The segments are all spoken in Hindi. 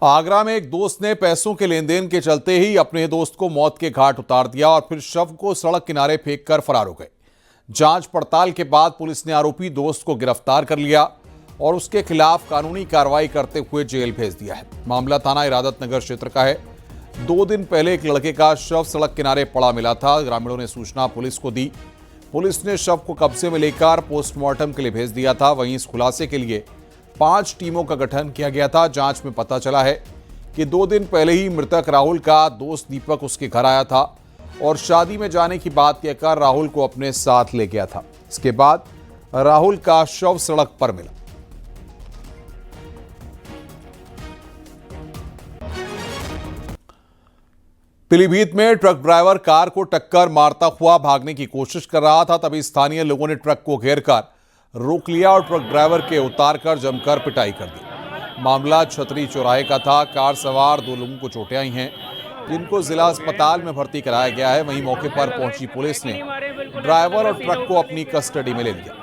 आगरा में एक दोस्त ने पैसों के लेन देन के चलते ही अपने दोस्त को मौत के घाट उतार दिया और फिर शव को सड़क किनारे फेंककर फरार हो गए। जांच पड़ताल के बाद पुलिस ने आरोपी दोस्त को गिरफ्तार कर लिया और उसके खिलाफ कानूनी कार्रवाई करते हुए जेल भेज दिया है। मामला थाना इरादत नगर क्षेत्र का है। 2 दिन पहले एक लड़के का शव सड़क किनारे पड़ा मिला था। ग्रामीणों ने सूचना पुलिस को दी। पुलिस ने शव को कब्जे में लेकर पोस्टमार्टम के लिए भेज दिया था। वहीं इस खुलासे के लिए 5 टीमों का गठन किया गया था। जांच में पता चला है कि 2 दिन पहले ही मृतक राहुल का दोस्त दीपक उसके घर आया था और शादी में जाने की बात कहकर राहुल को अपने साथ ले गया था। इसके बाद राहुल का शव सड़क पर मिला। पीलीभीत में ट्रक ड्राइवर कार को टक्कर मारता हुआ भागने की कोशिश कर रहा था। तभी स्थानीय लोगों ने ट्रक को घेरकर रोक लिया और ट्रक ड्राइवर के उतारकर जमकर पिटाई कर दी। मामला छतरी चौराहे का था। कार सवार 2 लोगों को चोटें आई हैं, जिनको जिला अस्पताल में भर्ती कराया गया है। वहीं मौके पर पहुंची पुलिस ने ड्राइवर और ट्रक को अपनी कस्टडी में ले लिया।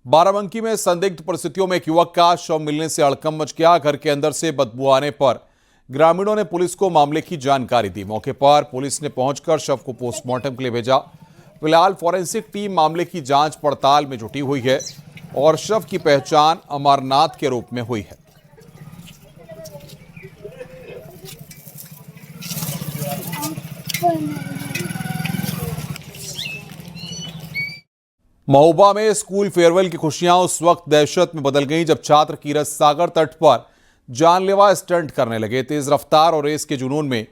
बाराबंकी में संदिग्ध परिस्थितियों में एक युवक का शव मिलने से हड़कंप मच गया। घर के अंदर से बदबू आने पर ग्रामीणों ने पुलिस को मामले की जानकारी दी। मौके पर पुलिस ने पहुंचकर शव को पोस्टमार्टम के लिए भेजा। फिलहाल फॉरेंसिक टीम मामले की जांच पड़ताल में जुटी हुई है और शव की पहचान अमरनाथ के रूप में हुई है। महोबा में स्कूल फेयरवेल की खुशियां उस वक्त दहशत में बदल गईं जब छात्र कीरत सागर तट पर जानलेवा स्टंट करने लगे। तेज रफ्तार और रेस के जुनून में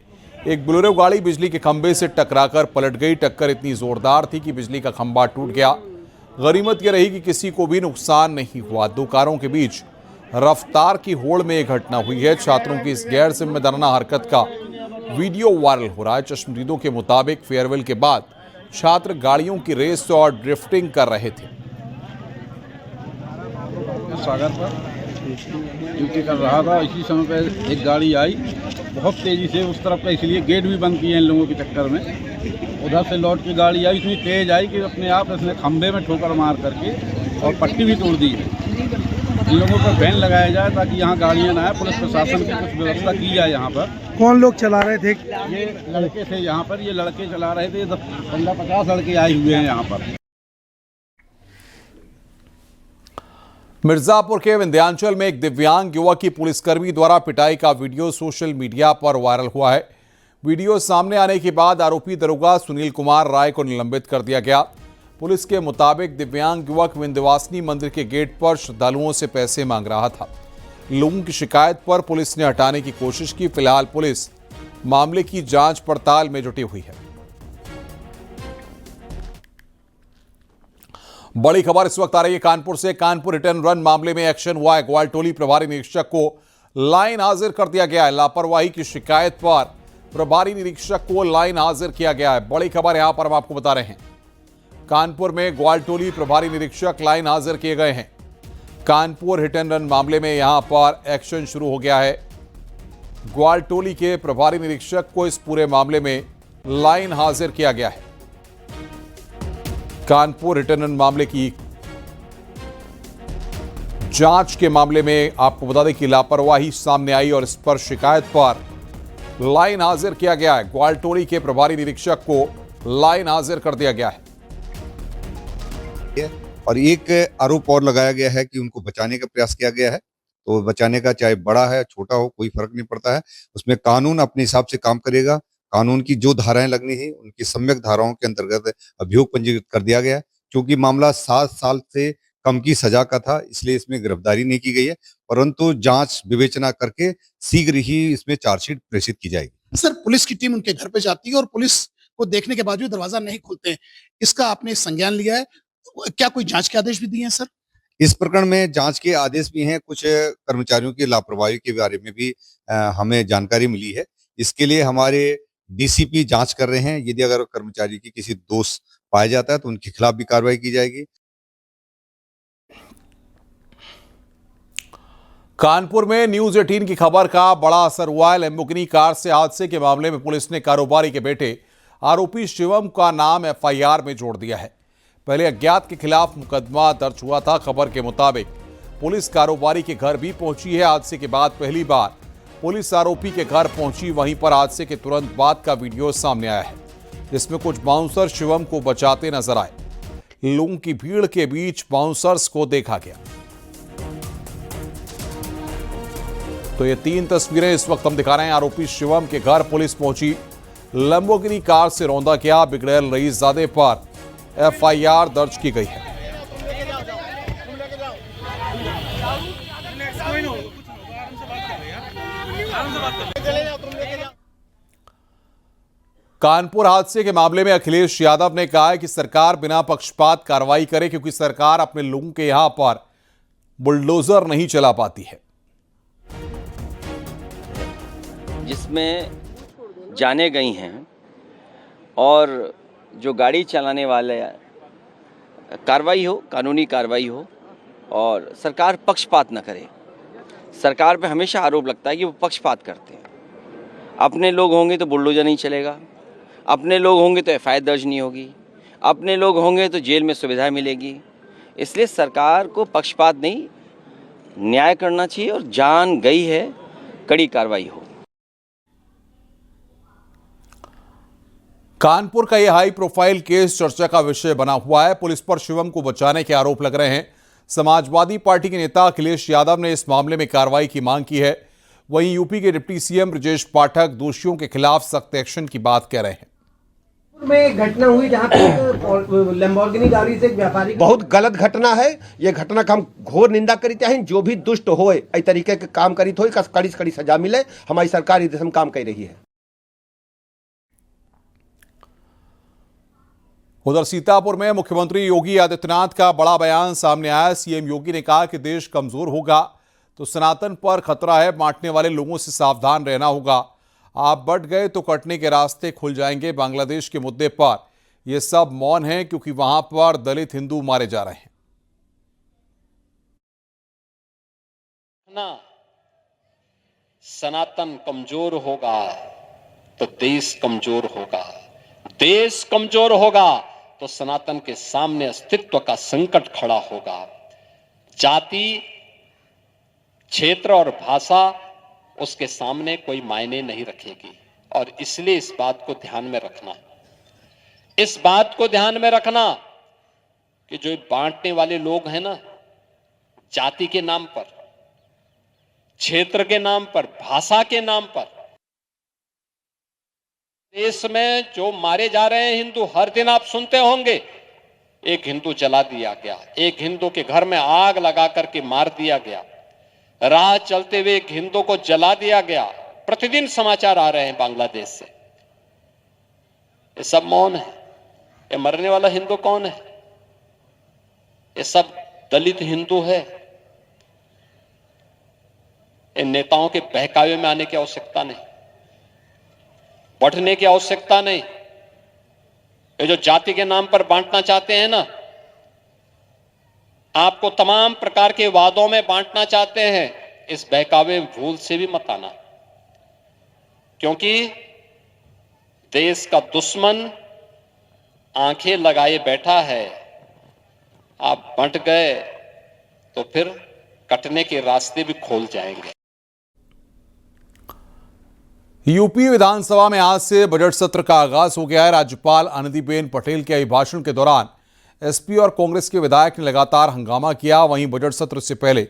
एक बोलेरो गाड़ी बिजली के खंभे से टकराकर पलट गई। टक्कर इतनी जोरदार थी कि बिजली का खंभा टूट गया। गनीमत यह रही कि किसी को भी नुकसान नहीं हुआ। 2 कारों के बीच रफ्तार की होड़ में यह घटना हुई है। छात्रों की इस गैर जिम्मेदाराना हरकत का वीडियो वायरल हो रहा है। चश्मदीदों के मुताबिक फेयरवेल के बाद छात्र गाड़ियों की रेस और ड्रिफ्टिंग कर रहे थे। सागर पर ड्यूटी कर रहा था, इसी समय पे एक गाड़ी आई बहुत तेज़ी से उस तरफ का, इसलिए गेट भी बंद किए इन लोगों के चक्कर में। उधर से लौट के गाड़ी आई, इतनी तेज़ आई कि अपने आप इसने खंभे में ठोकर मार करके और पट्टी भी तोड़ दी। इन लोगों पर बैन लगाया जाए ताकि यहाँ गाड़ियाँ ना आए। पुलिस प्रशासन की कुछ व्यवस्था की जाए। यहाँ पर कौन लोग चला रहे थे? ये लड़के थे, यहाँ पर ये लड़के चला रहे थे। 15-50 लड़के आए हुए हैं यहाँ पर। मिर्जापुर के विंध्याचल में एक दिव्यांग युवक की पुलिसकर्मी द्वारा पिटाई का वीडियो सोशल मीडिया पर वायरल हुआ है। वीडियो सामने आने के बाद आरोपी दरोगा सुनील कुमार राय को निलंबित कर दिया गया। पुलिस के मुताबिक दिव्यांग युवक विंध्यवासिनी मंदिर के गेट पर श्रद्धालुओं से पैसे मांग रहा था। लोगों की शिकायत पर पुलिस ने हटाने की कोशिश की। फिलहाल पुलिस मामले की जांच पड़ताल में जुटी हुई है। बड़ी खबर इस वक्त आ रही है कानपुर से। कानपुर हिट एंड रन मामले में एक्शन हुआ है। ग्वालटोली प्रभारी निरीक्षक को लाइन हाजिर कर दिया गया है। लापरवाही की शिकायत पर प्रभारी निरीक्षक को लाइन हाजिर किया गया है। बड़ी खबर यहां पर हम आपको बता रहे हैं। कानपुर में ग्वालटोली प्रभारी निरीक्षक लाइन हाजिर किए गए हैं। कानपुर हिट एंड रन मामले में यहां पर एक्शन शुरू हो गया है। ग्वालटोली के प्रभारी निरीक्षक को इस पूरे मामले में लाइन हाजिर किया गया है। कानपुर हिट एंड रन मामले की जांच के मामले में आपको बता दें कि लापरवाही सामने आई और इस पर शिकायत पर लाइन हाजिर किया गया है। ग्वालटोली के प्रभारी निरीक्षक को लाइन हाजिर कर दिया गया है। और एक आरोप और लगाया गया है कि उनको बचाने का प्रयास किया गया है। तो बचाने का चाहे बड़ा है छोटा हो कोई फर्क नहीं पड़ता है। उसमें कानून अपने हिसाब से काम करेगा। कानून की जो धाराएं लगनी है उनकी सम्यक धाराओं के अंतर्गत अभियोग पंजीकृत कर दिया गया है। क्योंकि मामला 7 साल से कम की सजा का था, इसलिए इसमें गिरफ्तारी नहीं की गई है, परंतु जांच विवेचना करके शीघ्र ही इसमें चार्जशीट प्रेषित की जाएगी। सर, पुलिस की टीम उनके घर पे जाती है और पुलिस को देखने के बावजूद दरवाजा नहीं खोलते हैं। इसका आपने संज्ञान लिया है? क्या कोई जांच के आदेश भी दिए हैं सर? इस प्रकरण में जांच के आदेश भी हैं। कुछ कर्मचारियों की लापरवाही के बारे में भी हमें जानकारी मिली है। इसके लिए हमारे डीसीपी जांच कर रहे हैं। यदि अगर कर्मचारी की किसी दोष पाया जाता है तो उनके खिलाफ भी कार्रवाई की जाएगी। कानपुर में न्यूज 18 की खबर का बड़ा असर हुआ है। लैम्बोर्गिनी कार से हादसे के मामले में पुलिस ने कारोबारी के बेटे आरोपी शिवम का नाम एफआईआर में जोड़ दिया है। पहले अज्ञात के खिलाफ मुकदमा दर्ज हुआ था। खबर के मुताबिक पुलिस कारोबारी के घर भी पहुंची है। हादसे के बाद पहली बार पुलिस आरोपी के घर पहुंची। वहीं पर हादसे के तुरंत बाद का वीडियो सामने आया है, जिसमें कुछ बाउंसर शिवम को बचाते नजर आए। लोगों की भीड़ के बीच बाउंसर्स को देखा गया। तो ये 3 तस्वीरें इस वक्त हम दिखा रहे हैं। आरोपी शिवम के घर पुलिस पहुंची। लंबोर्गिनी कार से रौंदा किया। बिगड़ैल रईसजादे पर एफआईआर दर्ज की गई है। कानपुर हादसे के मामले में अखिलेश यादव ने कहा है कि सरकार बिना पक्षपात कार्रवाई करे, क्योंकि सरकार अपने लोगों के यहां पर बुलडोजर नहीं चला पाती है। जिसमें जाने गई हैं और जो गाड़ी चलाने वाले कार्रवाई हो, कानूनी कार्रवाई हो और सरकार पक्षपात न करे। सरकार पे हमेशा आरोप लगता है कि वो पक्षपात करते हैं। अपने लोग होंगे तो बुलडोजर नहीं चलेगा, अपने लोग होंगे तो एफआईआर दर्ज नहीं होगी, अपने लोग होंगे तो जेल में सुविधा मिलेगी। इसलिए सरकार को पक्षपात नहीं, न्याय करना चाहिए और जान गई है, कड़ी कार्रवाई हो। कानपुर का यह हाई प्रोफाइल केस चर्चा का विषय बना हुआ है। पुलिस पर शिवम को बचाने के आरोप लग रहे हैं। समाजवादी पार्टी के नेता अखिलेश यादव ने इस मामले में कार्रवाई की मांग की है। वहीं यूपी के डिप्टी सीएम ब्रजेश पाठक दोषियों के खिलाफ सख्त एक्शन की बात कह रहे हैं। में एक घटना हुई जहां पे लैम्बोर्गिनी गाड़ी से एक व्यापारी, बहुत गलत घटना है। ये घटना का हम घोर निंदा करीते हैं। जो भी दुष्ट होए इस तरीके के काम करीत हो, कड़ी से कड़ी सजा मिले। हमारी सरकार इस दिशा में काम कर रही है। उधर सीतापुर में मुख्यमंत्री योगी आदित्यनाथ का बड़ा बयान सामने आया। सीएम योगी ने कहा कि देश कमजोर होगा तो सनातन पर खतरा है। बांटने वाले लोगों से सावधान रहना होगा। आप बट गए तो कटने के रास्ते खुल जाएंगे। बांग्लादेश के मुद्दे पर यह सब मौन है, क्योंकि वहां पर दलित हिंदू मारे जा रहे हैं। सनातन कमजोर होगा तो देश कमजोर होगा, देश कमजोर होगा तो सनातन के सामने अस्तित्व का संकट खड़ा होगा। जाति, क्षेत्र और भाषा उसके सामने कोई मायने नहीं रखेगी। और इसलिए इस बात को ध्यान में रखना, इस बात को ध्यान में रखना कि जो बांटने वाले लोग हैं ना, जाति के नाम पर, क्षेत्र के नाम पर, भाषा के नाम पर, देश में जो मारे जा रहे हैं हिंदू, हर दिन आप सुनते होंगे एक हिंदू जला दिया गया, एक हिंदू के घर में आग लगा करके मार दिया गया, राह चलते हुए एक हिंदू को जला दिया गया। प्रतिदिन समाचार आ रहे हैं बांग्लादेश से। ये सब मौन है। ये मरने वाला हिंदू कौन है? ये सब दलित हिंदू है। इन नेताओं के बहकावे में आने की आवश्यकता नहीं, बढ़ने की आवश्यकता नहीं। ये जो जाति के नाम पर बांटना चाहते हैं ना, आपको तमाम प्रकार के वादों में बांटना चाहते हैं, इस बहकावे भूल से भी मत आना, क्योंकि देश का दुश्मन आंखें लगाए बैठा है। आप बंट गए तो फिर कटने के रास्ते भी खोल जाएंगे। यूपी विधानसभा में आज से बजट सत्र का आगाज हो गया है। राज्यपाल आनंदीबेन पटेल के अभिभाषण के दौरान एसपी और कांग्रेस के विधायक ने लगातार हंगामा किया। वहीं बजट सत्र से पहले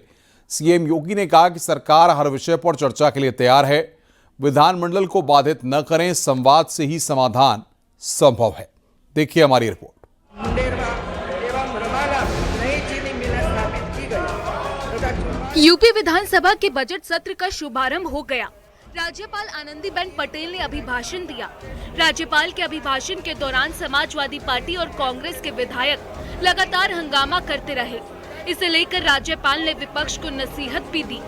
सीएम योगी ने कहा कि सरकार हर विषय पर चर्चा के लिए तैयार है। विधानमंडल को बाधित न करें, संवाद से ही समाधान संभव है। देखिए हमारी रिपोर्ट। यूपी विधानसभा के बजट सत्र का शुभारंभ हो गया। राज्यपाल आनंदीबेन पटेल ने अभिभाषण दिया। राज्यपाल के अभिभाषण के दौरान समाजवादी पार्टी और कांग्रेस के विधायक लगातार हंगामा करते रहे। इसे लेकर राज्यपाल ने विपक्ष को नसीहत भी दी।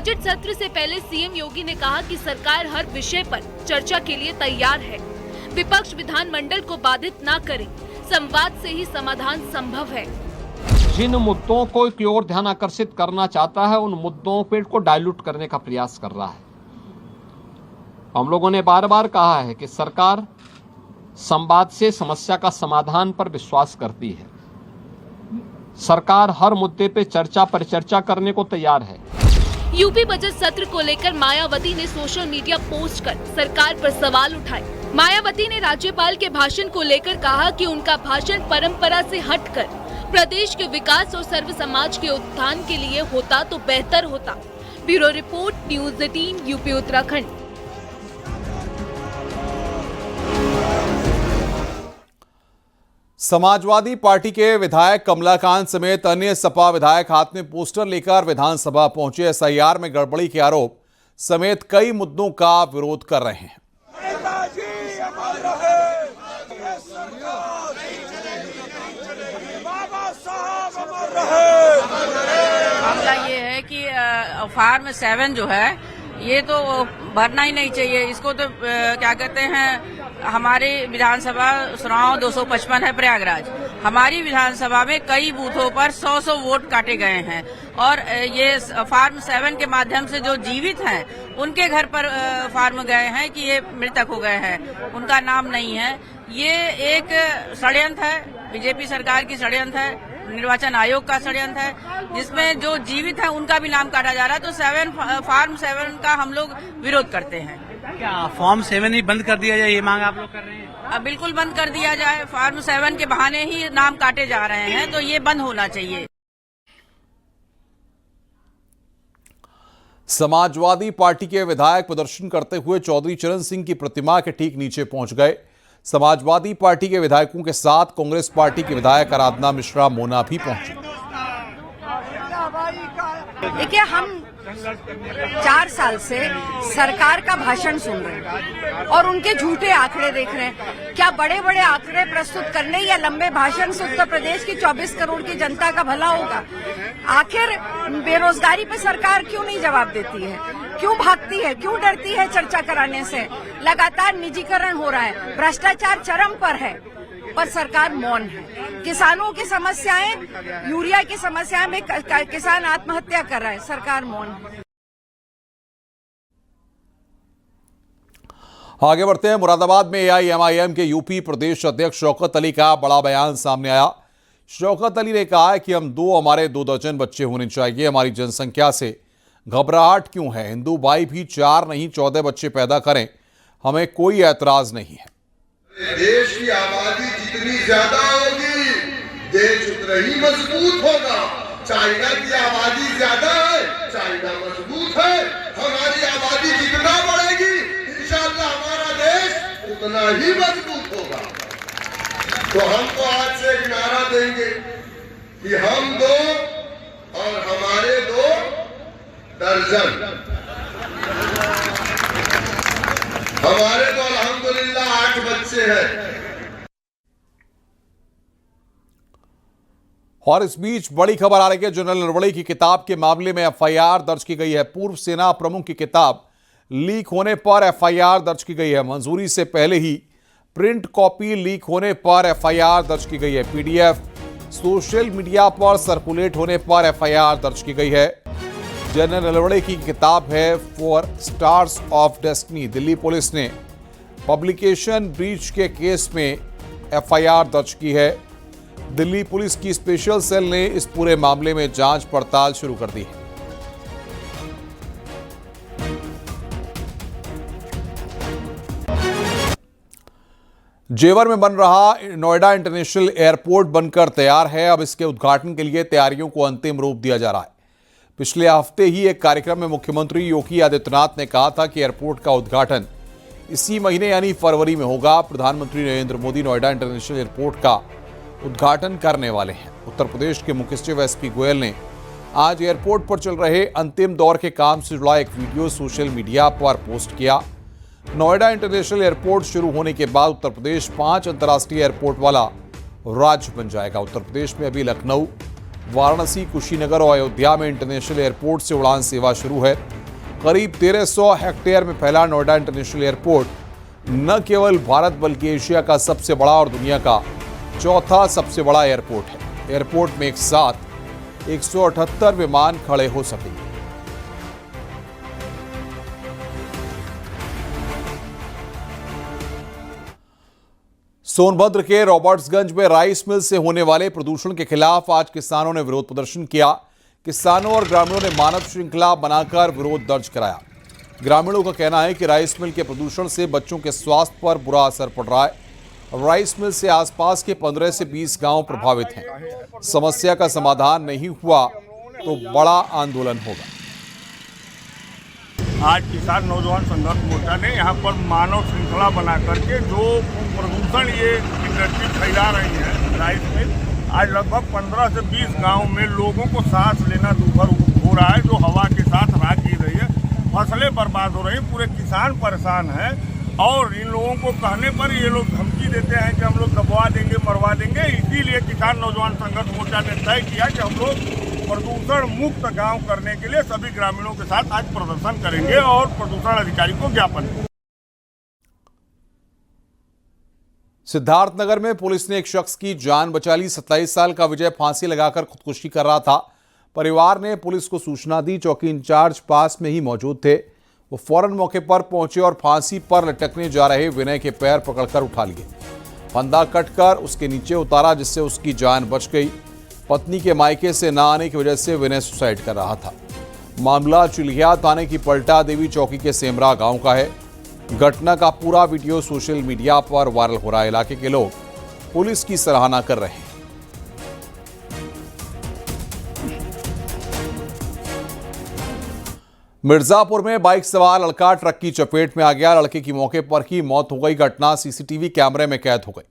बजट सत्र से पहले सीएम योगी ने कहा कि सरकार हर विषय पर चर्चा के लिए तैयार है। विपक्ष विधानमंडल को बाधित न करे, संवाद से ही समाधान संभव है। जिन मुद्दों को की ओर ध्यान आकर्षित करना चाहता है, उन मुद्दों पे को डाइल्यूट करने का प्रयास कर रहा है। हम लोगों ने बार बार कहा है कि सरकार संवाद से समस्या का समाधान पर विश्वास करती है। सरकार हर मुद्दे पे चर्चा पर चर्चा करने को तैयार है। यूपी बजट सत्र को लेकर मायावती ने सोशल मीडिया पोस्ट कर सरकार पर सवाल उठाए। मायावती ने राज्यपाल के भाषण को लेकर कहा कि उनका भाषण परंपरा से हटकर प्रदेश के विकास और सर्व समाज के उत्थान के लिए होता तो बेहतर होता। Bureau report, news 18, UP Uttarakhand. Samajwadi party के विधायक कमलाकांत समेत अन्य सपा विधायक हाथ में पोस्टर लेकर विधानसभा पहुंचे। एसआईआर में गड़बड़ी के आरोप समेत कई मुद्दों का विरोध कर रहे हैं। मामला ये है कि फार्म 7 जो है ये तो भरना ही नहीं चाहिए। इसको तो क्या कहते हैं, हमारी विधानसभा चुनाव 255 है प्रयागराज। हमारी विधानसभा में कई बूथों पर 100 वोट काटे गए हैं और ये फार्म 7 के माध्यम से जो जीवित हैं उनके घर पर फार्म गए हैं कि ये मृतक हो गए हैं, उनका नाम नहीं है। ये एक षड्यंत्र है, बीजेपी सरकार की षड्यंत्र है, निर्वाचन आयोग का षड्यंत्र है, जिसमें जो जीवित है उनका भी नाम काटा जा रहा है। तो फार्म 7 का हम लोग विरोध करते हैं। क्या फॉर्म 7 ही बंद कर दिया जाए, ये मांग आप लोग कर रहे हैं? बिल्कुल बंद कर दिया जाए। फार्म 7 के बहाने ही नाम काटे जा रहे हैं, तो ये बंद होना चाहिए। समाजवादी पार्टी के विधायक प्रदर्शन करते हुए चौधरी चरण सिंह की प्रतिमा के ठीक नीचे पहुंच गए। समाजवादी पार्टी के विधायकों के साथ कांग्रेस पार्टी के विधायक आराधना मिश्रा मोना भी पहुंची। देखिए, हम 4 साल से सरकार का भाषण सुन रहे हैं और उनके झूठे आंकड़े देख रहे हैं। क्या बड़े बड़े आंकड़े प्रस्तुत करने या लंबे भाषण से उत्तर प्रदेश की 24 करोड़ की जनता का भला होगा? आखिर बेरोजगारी पे सरकार क्यों नहीं जवाब देती है? क्यों भागती है? क्यों डरती है चर्चा कराने से? लगातार निजीकरण हो रहा है, भ्रष्टाचार चरम पर है, पर सरकार मौन है। किसानों की समस्याएं, यूरिया की समस्याएं में किसान आत्महत्या कर रहा है, सरकार मौन है। आगे बढ़ते हैं। मुरादाबाद में एआईएमआईएम के यूपी प्रदेश अध्यक्ष शौकत अली का बड़ा बयान सामने आया। शौकत अली ने कहा है कि हमारे 2 दर्जन बच्चे होने चाहिए। हमारी जनसंख्या से घबराहट क्यों है? हिंदू भाई भी 4 नहीं 14 बच्चे पैदा करें, हमें कोई ऐतराज नहीं है। देश की आबादी जितनी ज्यादा होगी, देश उतना ही मजबूत होगा। चाइना की आबादी ज्यादा है, चाइना मजबूत है। हमारी आबादी जितना बढ़ेगी, इंशाअल्लाह हमारा देश उतना ही मजबूत होगा। तो हम तो आज से एक नारा देंगे कि हम 2 और हमारे 2 दर्जन। हमारे तो अल्हम्दुलिल्लाह 8 बच्चे हैं। और इस बीच बड़ी खबर आ रही है। जनरल नरवणे की किताब के मामले में एफआईआर दर्ज की गई है। पूर्व सेना प्रमुख की किताब लीक होने पर एफआईआर दर्ज की गई है। मंजूरी से पहले ही प्रिंट कॉपी लीक होने पर एफआईआर दर्ज की गई है। पीडीएफ सोशल मीडिया पर सर्कुलेट होने पर एफआईआर दर्ज की गई है। जनरल नरवणे की किताब है for stars of destiny. Delhi police ने पब्लिकेशन ब्रीच के केस में एफआईआर दर्ज की है। दिल्ली पुलिस की स्पेशल सेल ने इस पूरे मामले में जांच पड़ताल शुरू कर दी है। जेवर में बन रहा नोएडा इंटरनेशनल एयरपोर्ट बनकर तैयार है। अब इसके उद्घाटन के लिए तैयारियों को अंतिम रूप दिया जा रहा है। पिछले हफ्ते ही एक कार्यक्रम में मुख्यमंत्री योगी आदित्यनाथ ने कहा था कि एयरपोर्ट का उद्घाटन इसी महीने यानी फरवरी में होगा। प्रधानमंत्री नरेंद्र मोदी नोएडा इंटरनेशनल एयरपोर्ट का उद्घाटन करने वाले हैं। उत्तर प्रदेश के मुख्य सचिव एसपी गोयल ने आज एयरपोर्ट पर चल रहे अंतिम दौर के काम से जुड़ा एक वीडियो सोशल मीडिया पर पोस्ट किया। नोएडा इंटरनेशनल एयरपोर्ट शुरू होने के बाद उत्तर प्रदेश 5 अंतर्राष्ट्रीय एयरपोर्ट वाला राज्य बन जाएगा। उत्तर प्रदेश में अभी लखनऊ, वाराणसी, कुशीनगर और अयोध्या में इंटरनेशनल एयरपोर्ट से उड़ान सेवा शुरू है। करीब 1300 हेक्टेयर में फैला नोएडा इंटरनेशनल एयरपोर्ट न केवल भारत बल्कि एशिया का सबसे बड़ा और दुनिया का चौथा सबसे बड़ा एयरपोर्ट है। एयरपोर्ट में एक साथ 178 विमान खड़े हो सकेंगे। सोनभद्र के रॉबर्ट्सगंज में राइस मिल से होने वाले प्रदूषण के खिलाफ आज किसानों ने विरोध प्रदर्शन किया। किसानों और ग्रामीणों ने मानव श्रृंखला बनाकर विरोध दर्ज कराया। ग्रामीणों का कहना है कि राइस मिल के प्रदूषण से बच्चों के स्वास्थ्य पर बुरा असर पड़ रहा है। राइस मिल से आसपास के 15 से 20 गांव प्रभावित हैं। समस्या का समाधान नहीं हुआ तो बड़ा आंदोलन होगा। आज किसान नौजवान संघर्ष मोर्चा ने यहाँ पर मानव श्रृंखला बना करके जो प्रदूषण ये इंडस्ट्री फैला रही है राइस मिल, आज लगभग 15 से 20 गांव में लोगों को सांस लेना दुभर हो रहा है, जो हवा के साथ राख गिर रही है, फसलें बर्बाद हो रही हैं, पूरे किसान परेशान हैं। और इन लोगों को कहने पर ये लोग धमकी देते हैं कि हम लोग दबवा देंगे, मरवा देंगे। इसीलिए किसान नौजवान संघर्ष मोर्चा ने तय किया कि हम लोग प्रदूषण मुक्त गांव करने के लिए सभी ग्रामीणों के साथ आज प्रदर्शन करेंगे और प्रदूषण अधिकारी को ज्ञापन। सिद्धार्थनगर में पुलिस ने एक शख्स की जान बचा ली। 27 साल का विजय फांसी लगाकर खुदकुशी कर रहा था। परिवार ने पुलिस को सूचना दी। चौकी इंचार्ज पास में ही मौजूद थे। वो फौरन मौके पर पहुंचे और फांसी पर लटकने जा रहे विनय के पैर पकड़कर उठा लिए। फंदा कटकर उसके नीचे उतारा, जिससे उसकी जान बच गई। पत्नी के मायके से न आने की वजह से विनय सुसाइड कर रहा था। मामला चिल्हिया थाने की पलटा देवी चौकी के सेमरा गांव का है। घटना का पूरा वीडियो सोशल मीडिया पर वायरल हो रहा है। इलाके के लोग पुलिस की सराहना कर रहे हैं। मिर्जापुर में बाइक सवार लड़का ट्रक की चपेट में आ गया। लड़के की मौके पर ही मौत हो गई। घटना सीसीटीवी कैमरे में कैद हो गई।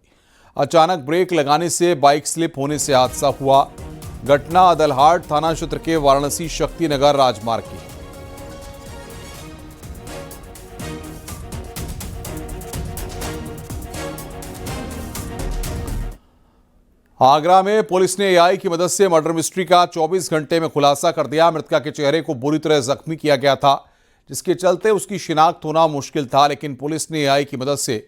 अचानक ब्रेक लगाने से बाइक स्लिप होने से हादसा हुआ। घटना अदलहाट थाना क्षेत्र के वाराणसी शक्तिनगर राजमार्ग की। आगरा में पुलिस ने एआई की मदद से मर्डर मिस्ट्री का 24 घंटे में खुलासा कर दिया। मृतका के चेहरे को बुरी तरह जख्मी किया गया था, जिसके चलते उसकी शिनाख्त होना मुश्किल था। लेकिन पुलिस ने एआई की मदद से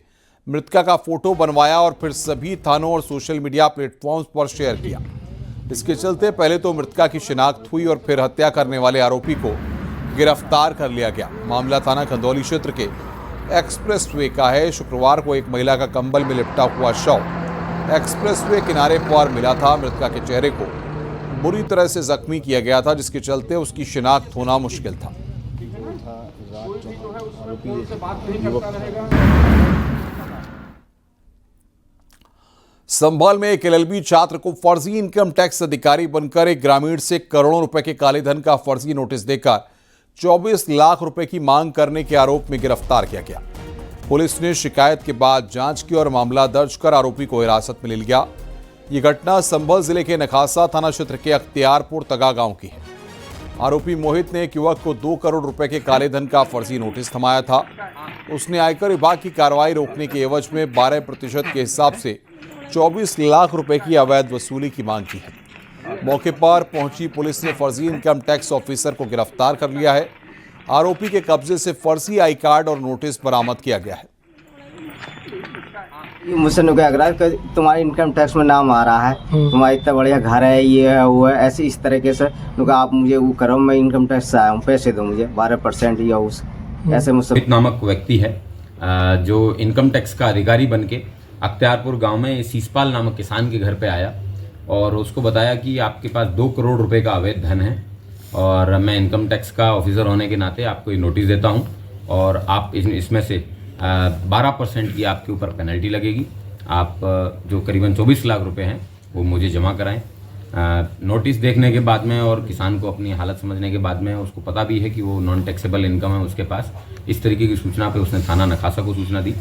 मृतका का फोटो बनवाया और फिर सभी थानों और सोशल मीडिया प्लेटफॉर्म्स पर शेयर किया। इसके चलते पहले तो मृतका की शिनाख्त हुई और फिर हत्या करने वाले आरोपी को गिरफ्तार कर लिया गया। मामला थाना खंदौली क्षेत्र के एक्सप्रेसवे का है। शुक्रवार को एक महिला का कंबल में लिपटा हुआ शव एक्सप्रेसवे किनारे पर मिला था। मृतका के चेहरे को बुरी तरह से जख्मी किया गया था, जिसके चलते उसकी शिनाख्त होना मुश्किल था। संभल में एक एलएलबी छात्र को फर्जी इनकम टैक्स अधिकारी बनकर एक ग्रामीण से करोड़ों रुपए के काले धन का फर्जी नोटिस देकर 24 लाख रुपए की मांग करने के आरोप में गिरफ्तार किया गया। पुलिस ने शिकायत के बाद जांच की और मामला दर्ज कर आरोपी को हिरासत में ले लिया। ये घटना संभल जिले के नखासा थाना क्षेत्र के अख्तियारपुर तगा गांव की है। आरोपी मोहित ने एक युवक को 2 करोड़ रुपए के काले धन का फर्जी नोटिस थमाया था। उसने आयकर विभाग की कार्रवाई रोकने के एवज में 12% के हिसाब से 24 लाख रुपए की अवैध वसूली की मांग की है। मौके पर पहुंची पुलिस ने फर्जी इनकम टैक्स ऑफिसर को गिरफ्तार कर लिया है। आरोपी के कब्जे से फर्जी आई कार्ड और नोटिस बरामद किया गया है। मुझसे क्या करा कि तुम्हारे इनकम टैक्स में नाम आ रहा है, तुम्हारा इतना बढ़िया घर है, ये है वो है, ऐसे इस तरीके से आप मुझे वो करो, मैं इनकम टैक्स से आया हूँ, पैसे दो मुझे 12% या उस ऐसे मुझसे। नामक व्यक्ति है जो इनकम टैक्स का अधिकारी बन के अख्तियारपुर गांव में सीसपाल नामक किसान के घर पे आया और उसको बताया कि आपके पास 2 करोड़ रुपए का अवैध धन है और मैं इनकम टैक्स का ऑफिसर होने के नाते आपको ये नोटिस देता हूं और आप इसमें से 12% की आपके ऊपर पेनल्टी लगेगी। आप जो करीबन 24 लाख रुपए हैं वो मुझे जमा कराएं। नोटिस देखने के बाद में और किसान को अपनी हालत समझने के बाद में उसको पता भी है कि वो नॉन टैक्सेबल इनकम है उसके पास। इस तरीके की सूचना पे उसने थाना नखासा को सूचना दी।